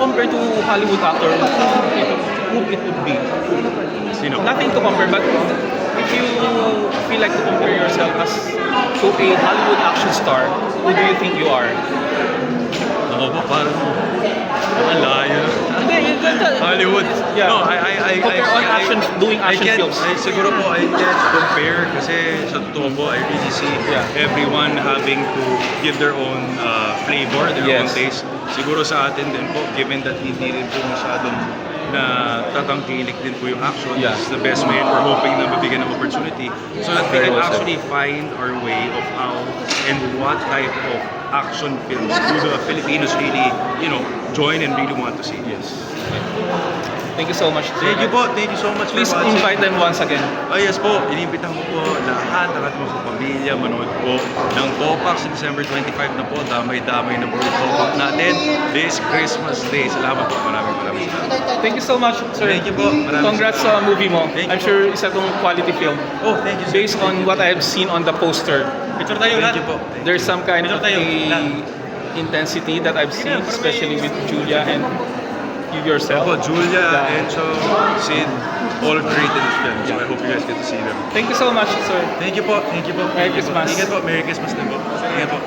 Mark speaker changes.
Speaker 1: compare to Hollywood actor, who it would be?
Speaker 2: Sino?
Speaker 1: Nothing to compare, but if you feel like to compare yourself as to a Hollywood action star, who do you think you are?
Speaker 2: Ako po, parang layo.
Speaker 1: Hindi, you got
Speaker 2: Hollywood.
Speaker 1: Yeah.
Speaker 2: No, I
Speaker 1: Compare on action, doing action films.
Speaker 2: Siguro po, I can't compare kasi sa totoo po, I really see everyone having to give their own flavor, their own
Speaker 1: Yes.
Speaker 2: taste. Siguro sa atin din po, given that hindi rin po masyadong na tatangkilik din po yung action,
Speaker 1: Yeah.
Speaker 2: this is the best way. We're hoping na mabigyan ng opportunity so that we
Speaker 1: Very
Speaker 2: can
Speaker 1: well said.
Speaker 2: actually find our way of how and what type of action films do the Filipinos really, join and really want to see.
Speaker 1: Yes. Thank you so much.
Speaker 2: Thank you po. Thank you so much
Speaker 1: Please
Speaker 2: for watching.
Speaker 1: invite them once again.
Speaker 2: Yes po, inimbitahan ko po lahat ng ating mga pamilya manood po ng Topak sa December 25 na po. Damay-damay na po yung Topak natin this Christmas Day. Salamat po. Maraming salamat.
Speaker 1: Thank you so much, sir.
Speaker 2: Thank you po. Maraming
Speaker 1: Congrats sa movie mo.
Speaker 2: Thank
Speaker 1: I'm
Speaker 2: you
Speaker 1: sure isa tong quality film.
Speaker 2: Oh, thank you sir.
Speaker 1: Based on what I have seen on the poster,
Speaker 2: Picture tayo lahat. Thank you po.
Speaker 1: there's some kind of
Speaker 2: Picture tayo.
Speaker 1: a intensity that I've seen, especially with Julia and you yourself.
Speaker 2: Opo, Julia,
Speaker 1: Yeah.
Speaker 2: Encho, Sid, all great in this film. So I hope you guys get to see them.
Speaker 1: Thank you so much, sir.
Speaker 2: Thank you po. Thank you po.
Speaker 1: Merry Christmas.
Speaker 2: Ingat po. Merry Christmas din po. Ingat po.